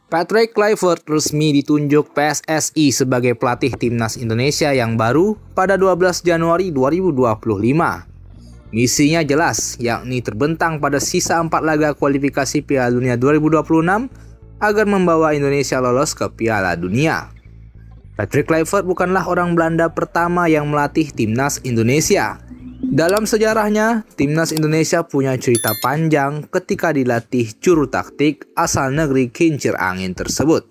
Patrick Kluivert resmi ditunjuk PSSI sebagai pelatih timnas Indonesia yang baru pada 12 Januari 2025. Misinya jelas, yakni terbentang pada sisa 4 laga kualifikasi Piala Dunia 2026 agar membawa Indonesia lolos ke Piala Dunia. Patrick Kluivert bukanlah orang Belanda pertama yang melatih timnas Indonesia. Dalam sejarahnya, timnas Indonesia punya cerita panjang ketika dilatih juru taktik asal negeri kincir angin tersebut.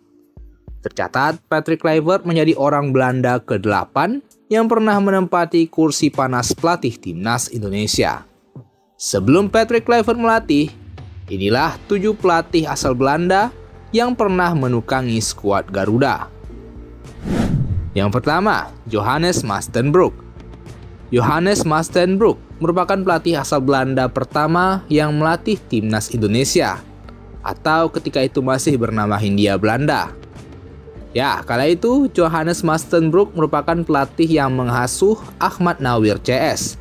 Tercatat, Patrick Kluivert menjadi orang Belanda ke-8 yang pernah menempati kursi panas pelatih timnas Indonesia. Sebelum Patrick Kluivert melatih, inilah 7 pelatih asal Belanda yang pernah menukangi skuad Garuda. Yang pertama, Johannes Mastenbroek. Johannes Mastenbroek merupakan pelatih asal Belanda pertama yang melatih timnas Indonesia, atau ketika itu masih bernama Hindia Belanda. Ya, kala itu Johannes Mastenbroek merupakan pelatih yang mengasuh Ahmad Nawir CS.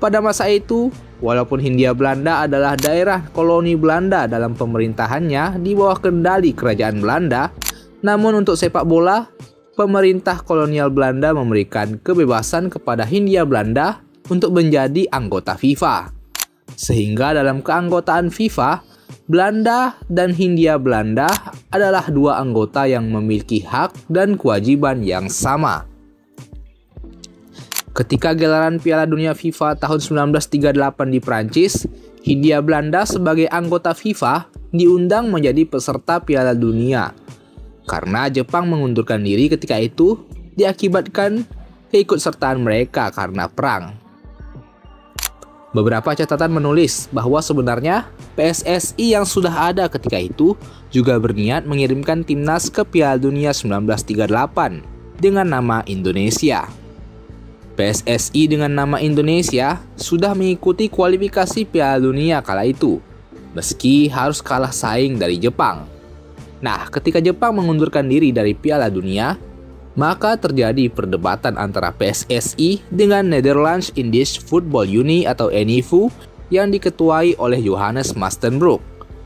Pada masa itu, walaupun Hindia Belanda adalah daerah koloni Belanda dalam pemerintahannya di bawah kendali kerajaan Belanda, namun untuk sepak bola, pemerintah kolonial Belanda memberikan kebebasan kepada Hindia Belanda untuk menjadi anggota FIFA. Sehingga dalam keanggotaan FIFA, Belanda dan Hindia Belanda adalah 2 anggota yang memiliki hak dan kewajiban yang sama. Ketika gelaran Piala Dunia FIFA tahun 1938 di Prancis, Hindia Belanda sebagai anggota FIFA diundang menjadi peserta Piala Dunia. Karena Jepang mengundurkan diri ketika itu diakibatkan keikutsertaan mereka karena perang. Beberapa catatan menulis bahwa sebenarnya PSSI yang sudah ada ketika itu juga berniat mengirimkan timnas ke Piala Dunia 1938 dengan nama Indonesia. PSSI dengan nama Indonesia sudah mengikuti kualifikasi Piala Dunia kala itu, meski harus kalah saing dari Jepang. Nah, ketika Jepang mengundurkan diri dari Piala Dunia, maka terjadi perdebatan antara PSSI dengan Netherlands Indies Football Unie atau NIFU yang diketuai oleh Johannes Mastenbroek.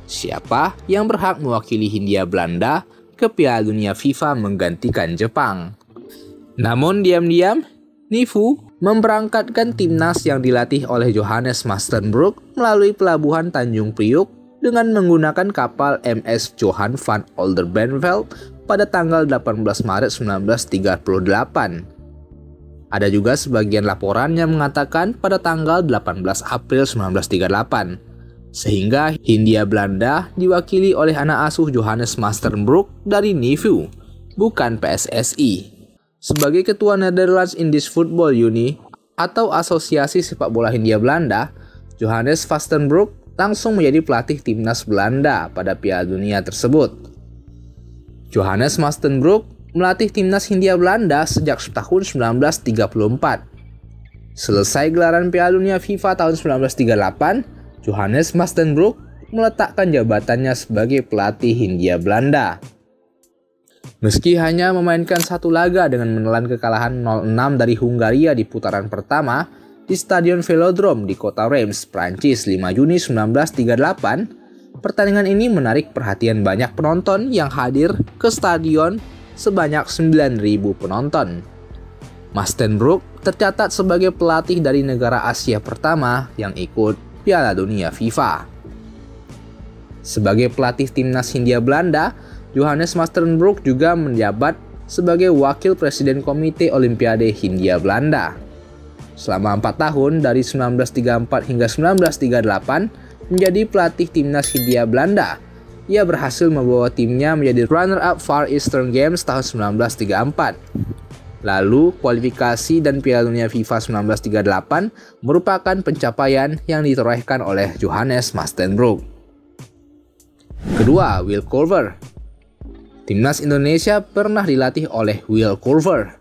Siapa yang berhak mewakili Hindia Belanda ke Piala Dunia FIFA menggantikan Jepang. Namun diam-diam, NIFU memberangkatkan timnas yang dilatih oleh Johannes Mastenbroek melalui pelabuhan Tanjung Priok dengan menggunakan kapal MS Johan van Oldenbarnevelt pada tanggal 18 Maret 1938. Ada juga sebagian laporan yang mengatakan pada tanggal 18 April 1938. Sehingga Hindia Belanda diwakili oleh anak asuh Johannes Mastenbroek dari NIFU, bukan PSSI. Sebagai ketua Netherlands Indies Football Unie atau Asosiasi Sepak Bola Hindia Belanda, Johannes Mastenbroek langsung menjadi pelatih timnas Belanda pada Piala Dunia tersebut. Johannes Mastenbroek melatih timnas Hindia Belanda sejak tahun 1934. Selesai gelaran Piala Dunia FIFA tahun 1938, Johannes Mastenbroek meletakkan jabatannya sebagai pelatih Hindia Belanda. Meski hanya memainkan 1 laga dengan menelan kekalahan 0-6 dari Hungaria di putaran pertama, di Stadion Velodrome di kota Reims, Prancis 5 Juni 1938, pertandingan ini menarik perhatian banyak penonton yang hadir ke stadion sebanyak 9.000 penonton. Mastenbroek tercatat sebagai pelatih dari negara Asia pertama yang ikut Piala Dunia FIFA. Sebagai pelatih timnas Hindia Belanda, Johannes Mastenbroek juga menjabat sebagai wakil presiden Komite Olimpiade Hindia Belanda. Selama 4 tahun dari 1934 hingga 1938 menjadi pelatih timnas Hindia Belanda. Ia berhasil membawa timnya menjadi runner-up Far Eastern Games tahun 1934. Lalu, kualifikasi dan Piala Dunia FIFA 1938 merupakan pencapaian yang ditorehkan oleh Johannes Mastenbroek. Kedua, Will Culver. Timnas Indonesia pernah dilatih oleh Will Culver,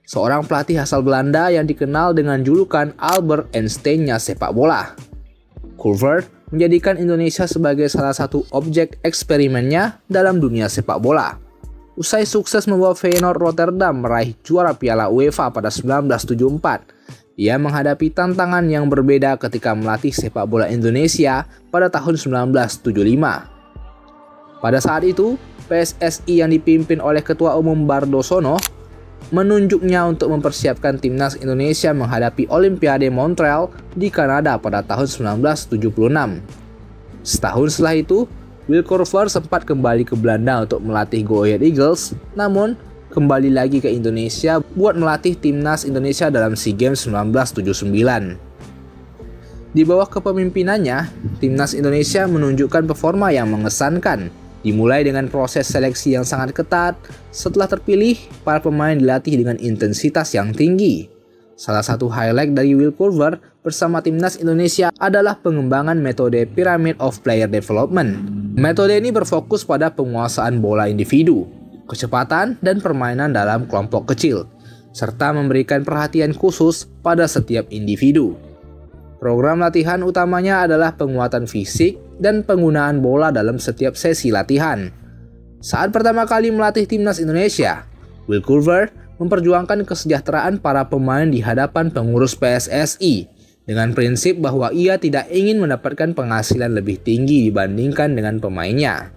seorang pelatih asal Belanda yang dikenal dengan julukan Albert Einstein-nya sepak bola. Culver menjadikan Indonesia sebagai salah satu objek eksperimennya dalam dunia sepak bola. Usai sukses membawa Feyenoord Rotterdam meraih juara Piala UEFA pada 1974, ia menghadapi tantangan yang berbeda ketika melatih sepak bola Indonesia pada tahun 1975. Pada saat itu, PSSI yang dipimpin oleh Ketua Umum Bardosono menunjuknya untuk mempersiapkan timnas Indonesia menghadapi Olimpiade Montreal di Kanada pada tahun 1976. Setahun setelah itu, Will Curver sempat kembali ke Belanda untuk melatih Go Ahead Eagles, namun kembali lagi ke Indonesia buat melatih timnas Indonesia dalam SEA Games 1979. Di bawah kepemimpinannya, timnas Indonesia menunjukkan performa yang mengesankan. Dimulai dengan proses seleksi yang sangat ketat, setelah terpilih, para pemain dilatih dengan intensitas yang tinggi. Salah satu highlight dari Will Curver bersama timnas Indonesia adalah pengembangan metode Pyramid of Player Development. Metode ini berfokus pada penguasaan bola individu, kecepatan, dan permainan dalam kelompok kecil, serta memberikan perhatian khusus pada setiap individu. Program latihan utamanya adalah penguatan fisik dan penggunaan bola dalam setiap sesi latihan. Saat pertama kali melatih timnas Indonesia, Will Curver memperjuangkan kesejahteraan para pemain di hadapan pengurus PSSI dengan prinsip bahwa ia tidak ingin mendapatkan penghasilan lebih tinggi dibandingkan dengan pemainnya.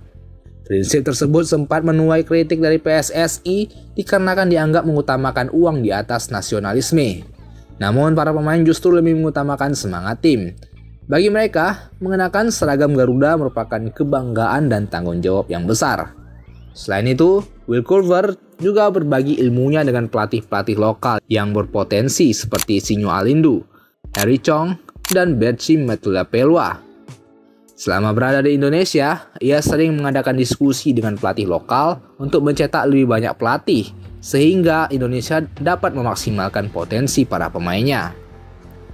Prinsip tersebut sempat menuai kritik dari PSSI dikarenakan dianggap mengutamakan uang di atas nasionalisme. Namun para pemain justru lebih mengutamakan semangat tim. Bagi mereka, mengenakan seragam Garuda merupakan kebanggaan dan tanggung jawab yang besar. Selain itu, Will Curver juga berbagi ilmunya dengan pelatih-pelatih lokal yang berpotensi seperti Sinyo Alindu, Harry Chong, dan Betsi Metulapelwa. Selama berada di Indonesia, ia sering mengadakan diskusi dengan pelatih lokal untuk mencetak lebih banyak pelatih, sehingga Indonesia dapat memaksimalkan potensi para pemainnya.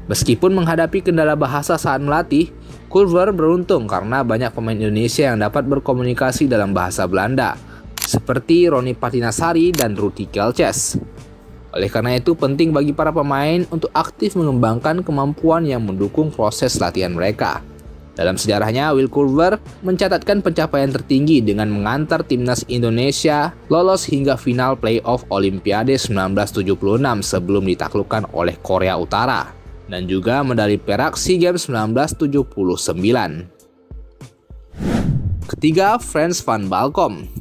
Meskipun menghadapi kendala bahasa saat melatih, Curver beruntung karena banyak pemain Indonesia yang dapat berkomunikasi dalam bahasa Belanda, seperti Roni Patinasari dan Ruti Kelces. Oleh karena itu, penting bagi para pemain untuk aktif mengembangkan kemampuan yang mendukung proses latihan mereka. Dalam sejarahnya, Will Curver mencatatkan pencapaian tertinggi dengan mengantar timnas Indonesia lolos hingga final playoff Olimpiade 1976 sebelum ditaklukkan oleh Korea Utara, dan juga medali perak SEA Games 1979. Ketiga, Frans van Balkom.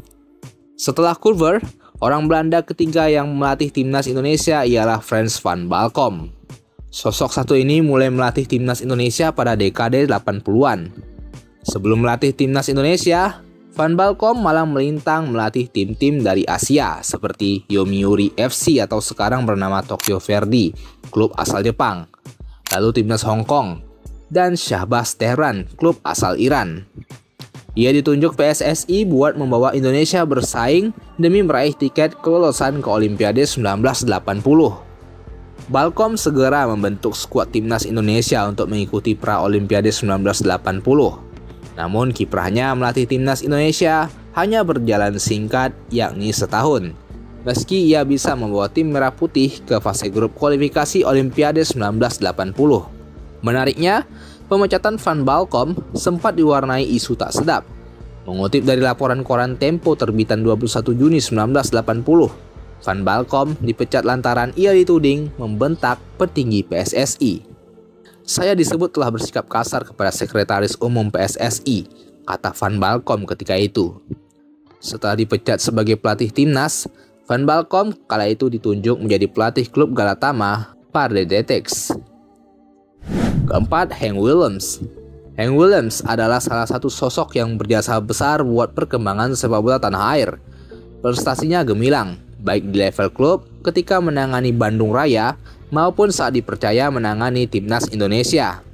Setelah Curver, orang Belanda ketiga yang melatih timnas Indonesia ialah Frans van Balkom. Sosok satu ini mulai melatih timnas Indonesia pada dekade 80-an. Sebelum melatih timnas Indonesia, Van Balkom malah melintang melatih tim-tim dari Asia seperti Yomiuri FC atau sekarang bernama Tokyo Verdy, klub asal Jepang, lalu timnas Hong Kong, dan Shahbaz Tehran, klub asal Iran. Ia ditunjuk PSSI buat membawa Indonesia bersaing demi meraih tiket kelolosan ke Olimpiade 1980. Balkom segera membentuk skuad timnas Indonesia untuk mengikuti pra-Olimpiade 1980. Namun kiprahnya melatih timnas Indonesia hanya berjalan singkat, yakni setahun. Meski ia bisa membawa tim merah putih ke fase grup kualifikasi Olimpiade 1980. Menariknya, pemecatan Van Balkom sempat diwarnai isu tak sedap. Mengutip dari laporan koran Tempo terbitan 21 Juni 1980, Van Balkom dipecat lantaran ia dituding membentak petinggi PSSI. "Saya disebut telah bersikap kasar kepada Sekretaris Umum PSSI," kata Van Balkom ketika itu. Setelah dipecat sebagai pelatih timnas, Van Balkom kala itu ditunjuk menjadi pelatih klub Galatama Pardubice. Keempat, Henk Willems. Henk Willems adalah salah satu sosok yang berjasa besar buat perkembangan sepak bola tanah air. Prestasinya gemilang, baik di level klub ketika menangani Bandung Raya maupun saat dipercaya menangani timnas Indonesia.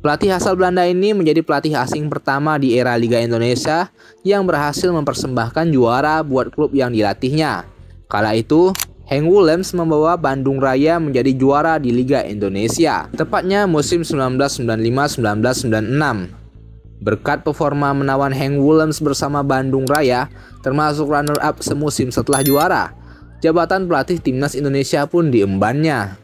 Pelatih asal Belanda ini menjadi pelatih asing pertama di era Liga Indonesia yang berhasil mempersembahkan juara buat klub yang dilatihnya. Kala itu, Henk Willems membawa Bandung Raya menjadi juara di Liga Indonesia, tepatnya musim 1995-1996. Berkat performa menawan Henk Willems bersama Bandung Raya, termasuk runner-up semusim setelah juara, jabatan pelatih timnas Indonesia pun diembannya.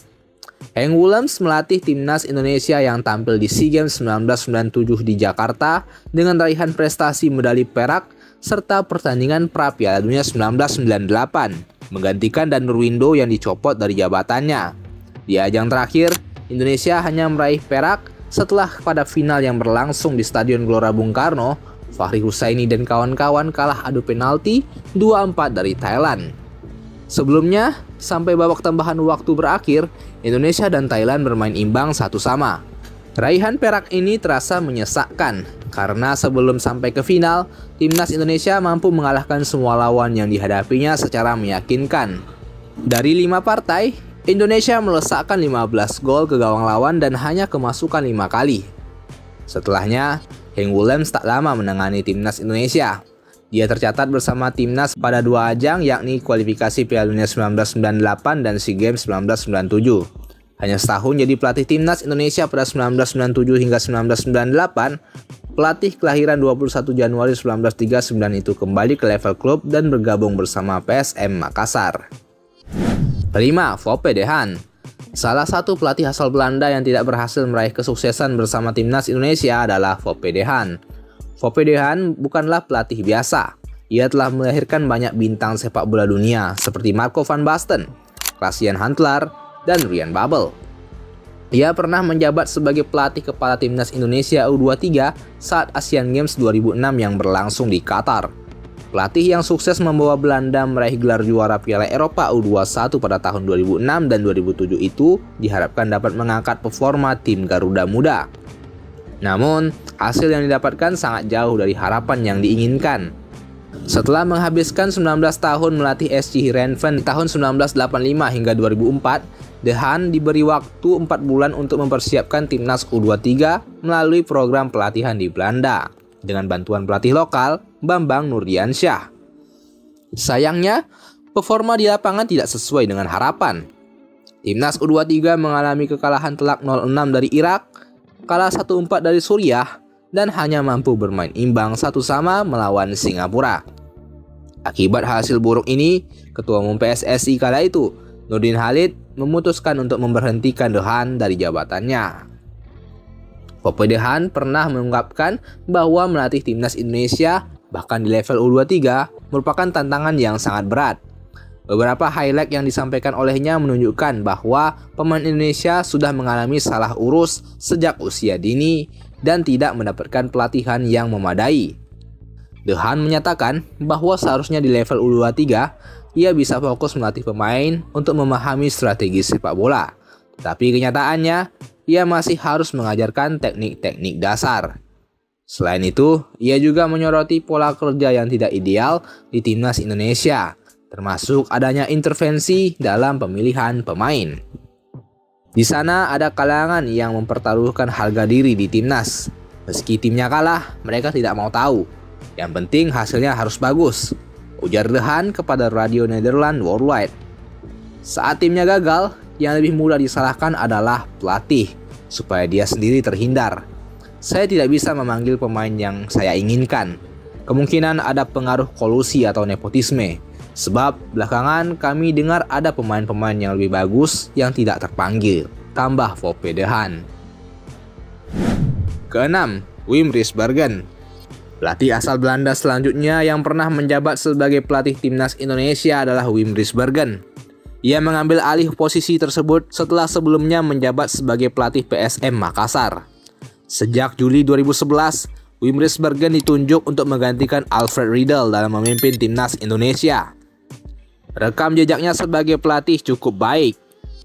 Henk Willems melatih timnas Indonesia yang tampil di SEA Games 1997 di Jakarta dengan raihan prestasi medali perak serta pertandingan pra Piala Dunia 1998, menggantikan Danur Windo yang dicopot dari jabatannya. Di ajang terakhir, Indonesia hanya meraih perak setelah pada final yang berlangsung di Stadion Gelora Bung Karno Fahri Husaini dan kawan-kawan kalah adu penalti 2-4 dari Thailand. Sebelumnya, sampai babak tambahan waktu berakhir, Indonesia dan Thailand bermain imbang 1-1. Raihan perak ini terasa menyesakkan karena sebelum sampai ke final, timnas Indonesia mampu mengalahkan semua lawan yang dihadapinya secara meyakinkan. Dari 5 partai, Indonesia melesakkan 15 gol ke gawang lawan dan hanya kemasukan 5 kali. Setelahnya, Hank Williams tak lama menangani timnas Indonesia. Dia tercatat bersama timnas pada 2 ajang, yakni kualifikasi Piala Dunia 1998 dan SEA Games 1997. Hanya setahun jadi pelatih timnas Indonesia pada 1997 hingga 1998, pelatih kelahiran 21 Januari 1939 itu kembali ke level klub dan bergabung bersama PSM Makassar. 5. Foppe de Haan. Salah satu pelatih asal Belanda yang tidak berhasil meraih kesuksesan bersama timnas Indonesia adalah Foppe de Haan. Foppe de Haan bukanlah pelatih biasa. Ia telah melahirkan banyak bintang sepak bola dunia seperti Marco van Basten, Klaas-Jan Huntelaar, dan Ryan Babel. Ia pernah menjabat sebagai pelatih kepala timnas Indonesia U23 saat Asian Games 2006 yang berlangsung di Qatar. Pelatih yang sukses membawa Belanda meraih gelar juara Piala Eropa U21 pada tahun 2006 dan 2007 itu diharapkan dapat mengangkat performa tim Garuda Muda. Namun, hasil yang didapatkan sangat jauh dari harapan yang diinginkan. Setelah menghabiskan 19 tahun melatih SC Heerenveen di tahun 1985 hingga 2004, De Haan diberi waktu 4 bulan untuk mempersiapkan timnas U23 melalui program pelatihan di Belanda dengan bantuan pelatih lokal Bambang Nurdiansyah. Sayangnya, performa di lapangan tidak sesuai dengan harapan. Timnas U23 mengalami kekalahan telak 0-6 dari Irak, kalah 1-4 dari Suriah, dan hanya mampu bermain imbang 1-1 melawan Singapura. Akibat hasil buruk ini, Ketua Umum PSSI kala itu, Nurdin Halid, memutuskan untuk memberhentikan De Haan dari jabatannya. Foppe de Haan pernah mengungkapkan bahwa melatih timnas Indonesia, bahkan di level U23, merupakan tantangan yang sangat berat. Beberapa highlight yang disampaikan olehnya menunjukkan bahwa pemain Indonesia sudah mengalami salah urus sejak usia dini dan tidak mendapatkan pelatihan yang memadai. De Haan menyatakan bahwa seharusnya di level U23, ia bisa fokus melatih pemain untuk memahami strategi sepak bola. Tapi kenyataannya, ia masih harus mengajarkan teknik-teknik dasar. Selain itu, ia juga menyoroti pola kerja yang tidak ideal di timnas Indonesia, termasuk adanya intervensi dalam pemilihan pemain. Di sana ada kalangan yang mempertaruhkan harga diri di timnas. Meski timnya kalah, mereka tidak mau tahu. Yang penting hasilnya harus bagus, ujar De Haan kepada radio Nederland Worldwide. Saat timnya gagal, yang lebih mudah disalahkan adalah pelatih, supaya dia sendiri terhindar. Saya tidak bisa memanggil pemain yang saya inginkan. Kemungkinan ada pengaruh kolusi atau nepotisme, sebab belakangan kami dengar ada pemain-pemain yang lebih bagus yang tidak terpanggil, tambah Foppe de Haan. Keenam, Wim Risbergen. Pelatih asal Belanda selanjutnya yang pernah menjabat sebagai pelatih timnas Indonesia adalah Wim Risbergen. Ia mengambil alih posisi tersebut setelah sebelumnya menjabat sebagai pelatih PSM Makassar. Sejak Juli 2011, Wim Risbergen ditunjuk untuk menggantikan Alfred Riedel dalam memimpin timnas Indonesia. Rekam jejaknya sebagai pelatih cukup baik.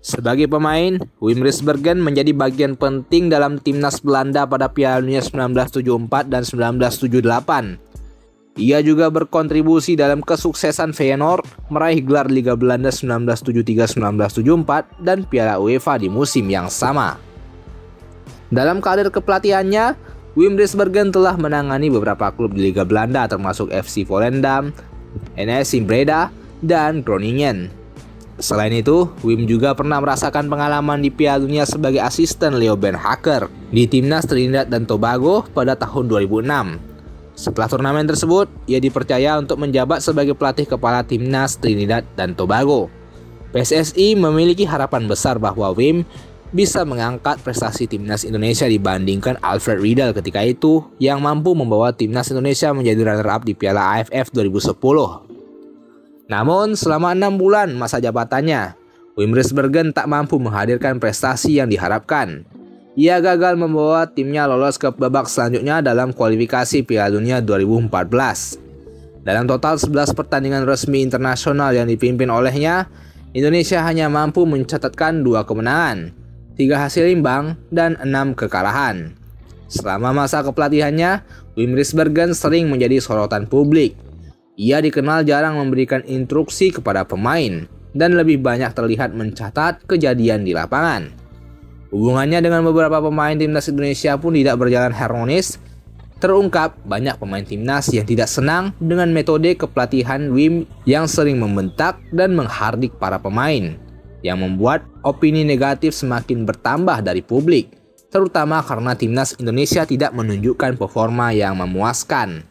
Sebagai pemain, Wim Risbergen menjadi bagian penting dalam timnas Belanda pada Piala Dunia 1974 dan 1978. Ia juga berkontribusi dalam kesuksesan Feyenoord meraih gelar Liga Belanda 1973-1974 dan Piala UEFA di musim yang sama. Dalam karir kepelatihannya, Wim Risbergen telah menangani beberapa klub di Liga Belanda termasuk FC Volendam, NEC Breda, dan Groningen. Selain itu, Wim juga pernah merasakan pengalaman di Piala Dunia sebagai asisten Leo Beenhakker di timnas Trinidad dan Tobago pada tahun 2006. Setelah turnamen tersebut, ia dipercaya untuk menjabat sebagai pelatih kepala timnas Trinidad dan Tobago. PSSI memiliki harapan besar bahwa Wim bisa mengangkat prestasi timnas Indonesia dibandingkan Alfred Riedel ketika itu yang mampu membawa timnas Indonesia menjadi runner-up di Piala AFF 2010. Namun, selama 6 bulan masa jabatannya, Wim Risbergen tak mampu menghadirkan prestasi yang diharapkan. Ia gagal membawa timnya lolos ke babak selanjutnya dalam kualifikasi Piala Dunia 2014. Dalam total 11 pertandingan resmi internasional yang dipimpin olehnya, Indonesia hanya mampu mencatatkan 2 kemenangan, 3 hasil imbang, dan 6 kekalahan. Selama masa kepelatihannya, Wim Risbergen sering menjadi sorotan publik. Ia dikenal jarang memberikan instruksi kepada pemain dan lebih banyak terlihat mencatat kejadian di lapangan. Hubungannya dengan beberapa pemain timnas Indonesia pun tidak berjalan harmonis. Terungkap banyak pemain timnas yang tidak senang dengan metode kepelatihan Wim yang sering membentak dan menghardik para pemain, yang membuat opini negatif semakin bertambah dari publik, terutama karena timnas Indonesia tidak menunjukkan performa yang memuaskan.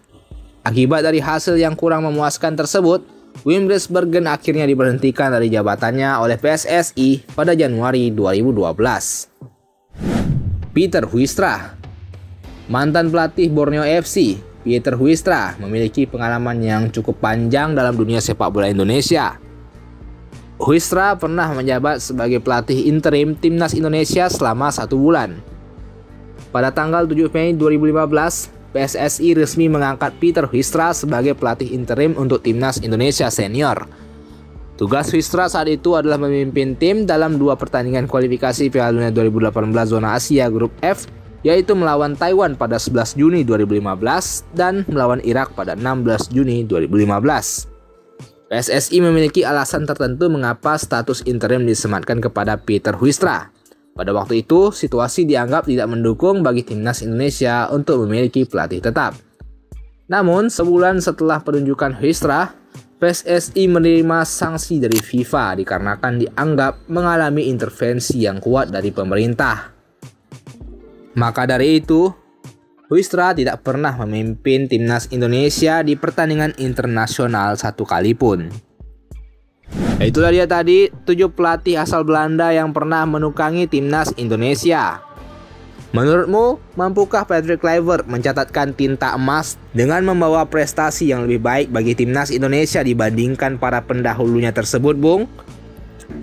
Akibat dari hasil yang kurang memuaskan tersebut, Wim Risbergen akhirnya diberhentikan dari jabatannya oleh PSSI pada Januari 2012. Peter Huistra. Mantan pelatih Borneo FC, Peter Huistra memiliki pengalaman yang cukup panjang dalam dunia sepak bola Indonesia. Huistra pernah menjabat sebagai pelatih interim timnas Indonesia selama 1 bulan. Pada tanggal 7 Mei 2015, PSSI resmi mengangkat Peter Huistra sebagai pelatih interim untuk timnas Indonesia senior. Tugas Huistra saat itu adalah memimpin tim dalam 2 pertandingan kualifikasi Piala Dunia 2018 zona Asia Grup F, yaitu melawan Taiwan pada 11 Juni 2015 dan melawan Irak pada 16 Juni 2015. PSSI memiliki alasan tertentu mengapa status interim disematkan kepada Peter Huistra. Pada waktu itu, situasi dianggap tidak mendukung bagi timnas Indonesia untuk memiliki pelatih tetap. Namun, sebulan setelah penunjukan Huistra, PSSI menerima sanksi dari FIFA dikarenakan dianggap mengalami intervensi yang kuat dari pemerintah. Maka dari itu, Huistra tidak pernah memimpin timnas Indonesia di pertandingan internasional 1 kali pun. Itulah dia tadi 7 pelatih asal Belanda yang pernah menukangi timnas Indonesia. Menurutmu, mampukah Patrick Kluivert mencatatkan tinta emas dengan membawa prestasi yang lebih baik bagi timnas Indonesia dibandingkan para pendahulunya tersebut, Bung?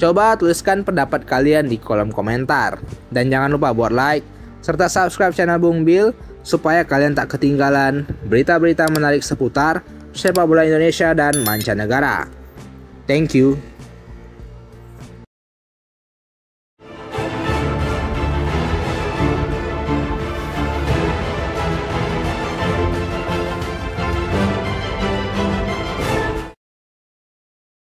Coba tuliskan pendapat kalian di kolom komentar. Dan jangan lupa buat like, serta subscribe channel Bung Bil, supaya kalian tak ketinggalan berita-berita menarik seputar sepak bola Indonesia dan mancanegara. Thank you.